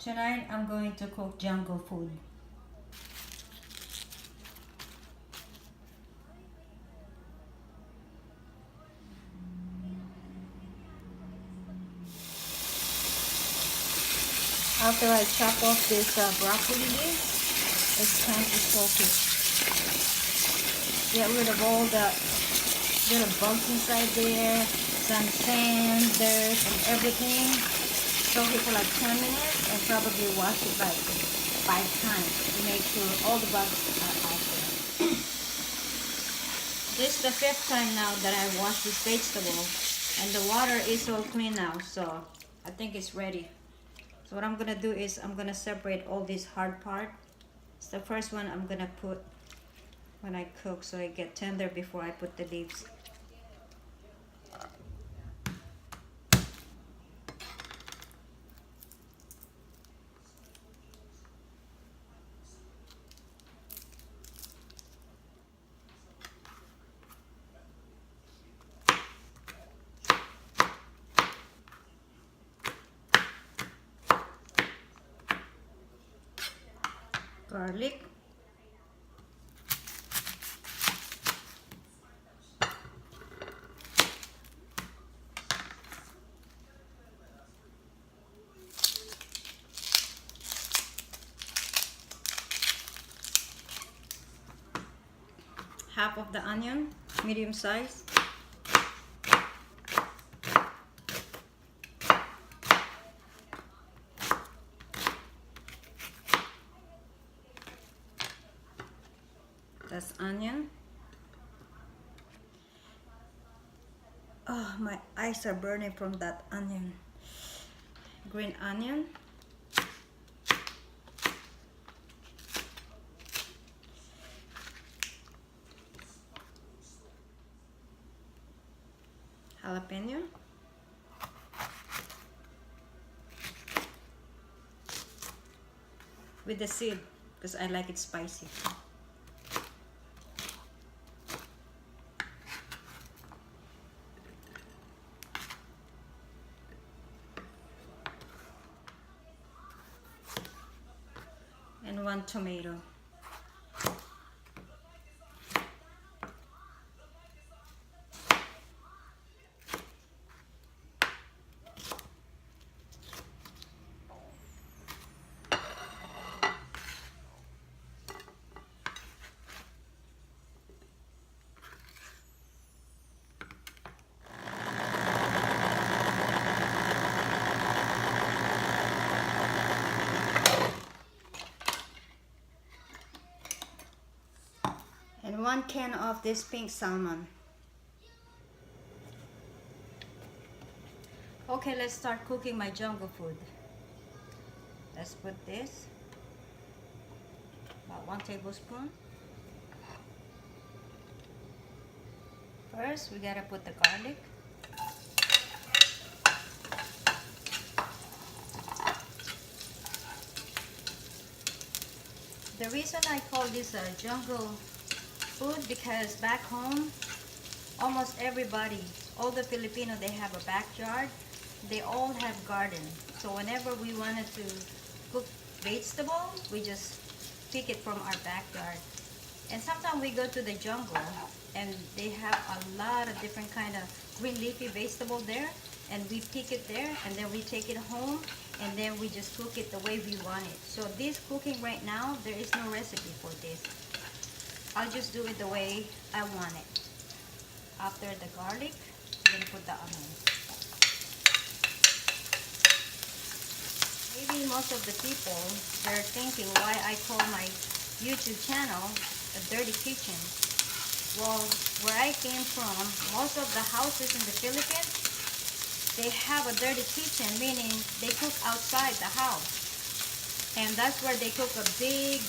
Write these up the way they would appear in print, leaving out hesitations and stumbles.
Tonight I'm going to cook jungle food. After I chop off this broccoli leaf, it's time to soak it. Get rid of all the little bugs inside there, some sand, dirt, and everything. Soak it for like 10 minutes and probably wash it like 5 times to make sure all the bugs are out there. This is the 5th time now that I wash this vegetable, and the water is all clean now, so I think it's ready. So what I'm gonna do is I'm gonna separate all this hard part. It's the first one I'm gonna put when I cook so I get tender before I put the leaves. Garlic. Half of the onion, medium size. That's onion. Oh, my eyes are burning from that onion. Green onion. Jalapeno. With the seed, because I like it spicy. And 1 tomato. And 1 can of this pink salmon. Okay, let's start cooking my jungle food. Let's put this, about 1 tablespoon. First, we gotta put the garlic. The reason I call this a jungle food because back home, almost everybody, all the Filipino, they have a backyard. They all have garden. So whenever we wanted to cook vegetable, we just pick it from our backyard. And sometimes we go to the jungle and they have a lot of different kind of green leafy vegetable there, and we pick it there and then we take it home and then we just cook it the way we want it. So this cooking right now, there is no recipe for this. I'll just do it the way I want it. After the garlic, I'm gonna put the onions. Maybe most of the people, they're thinking why I call my YouTube channel A Dirty Kitchen. Well, where I came from, most of the houses in the Philippines, they have a dirty kitchen, meaning they cook outside the house. And that's where they cook a big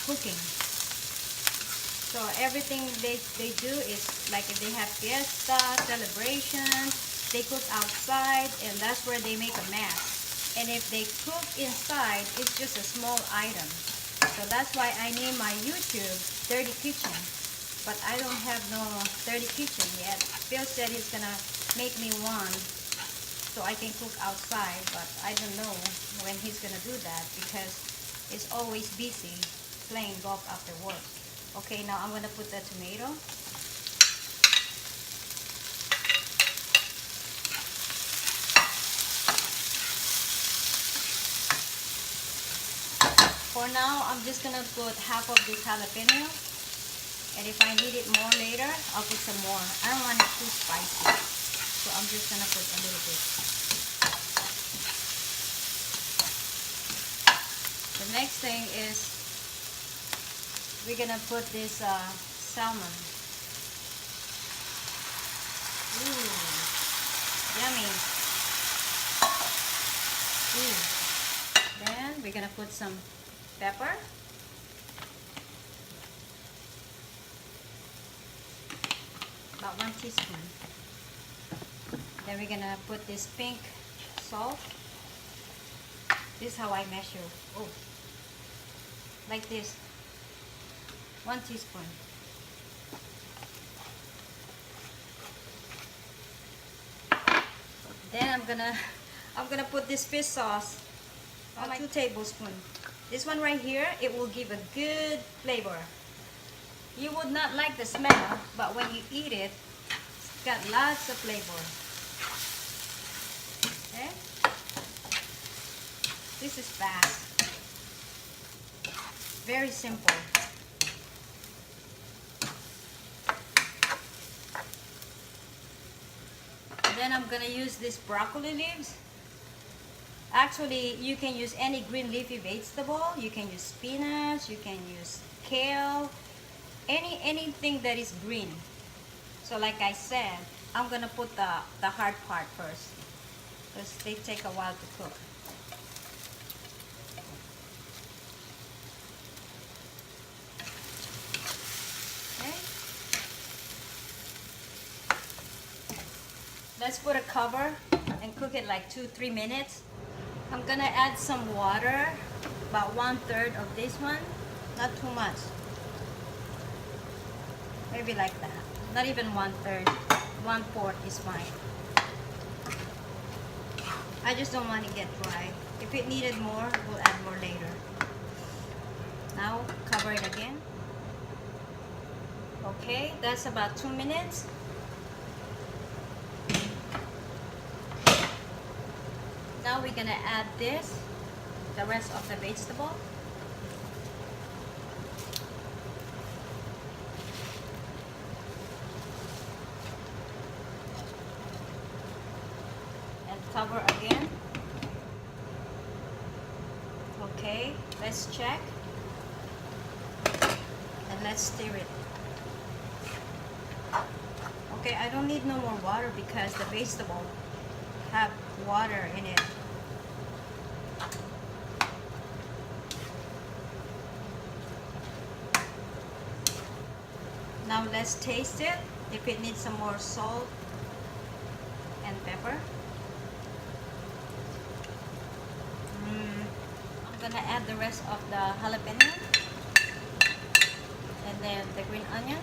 cooking. So everything they do is like if they have fiesta, celebrations, they cook outside, and that's where they make a mess. And if they cook inside, it's just a small item. So that's why I name my YouTube Dirty Kitchen. But I don't have no dirty kitchen yet. Phil said he's gonna make me one so I can cook outside, but I don't know when he's gonna do that because he's always busy playing golf after work. Okay, now I'm gonna put the tomato. For now, I'm just gonna put half of this jalapeno, and if I need it more later, I'll put some more. I don't want it too spicy, so I'm just gonna put a little bit. The next thing is we're gonna put this salmon. Ooh, yummy. Ooh. Then we're gonna put some pepper. About 1 teaspoon. Then we're gonna put this pink salt. This is how I measure. Oh, like this. 1 teaspoon. Then I'm gonna put this fish sauce. 2 tablespoons. This one right here, it will give a good flavor. You would not like the smell, but when you eat it, it's got lots of flavor. Okay? This is fast. Very simple. Then I'm gonna use these broccoli leaves. Actually, you can use any green leafy vegetable. You can use spinach, you can use kale, anything that is green. So like I said, I'm gonna put the hard part first because they take a while to cook. Okay. Let's put a cover and cook it like 2-3 minutes. I'm gonna add some water, about 1/3 of this one, not too much. Maybe like that. Not even 1/3. 1/4 is fine. I just don't want to get dry. If it needed more, we'll add more later. Now cover it again. Okay, that's about 2 minutes. Now we're gonna add this, the rest of the vegetable. And cover again. Okay, let's check. And let's stir it. Okay, I don't need no more water because the vegetable have water in it. Now let's taste it, if it needs some more salt and pepper. I'm gonna add the rest of the jalapeno and then the green onion.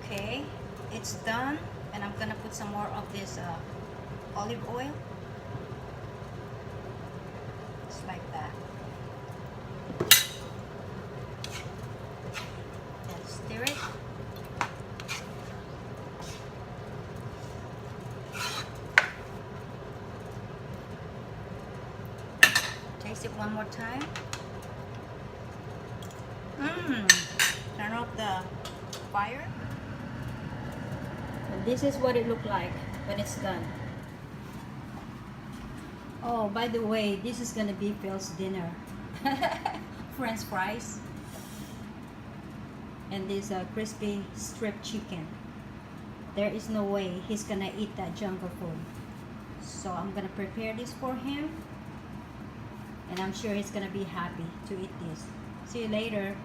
Okay, it's done, and I'm gonna put some more of this olive oil, just like that. And stir it. Taste it one more time. Turn off the fire. And this is what it looked like when it's done. Oh, by the way, this is gonna be Phil's dinner. French fries and this crispy strip chicken. There is no way he's gonna eat that jungle food, so I'm gonna prepare this for him, and I'm sure he's gonna be happy to eat this. See you later.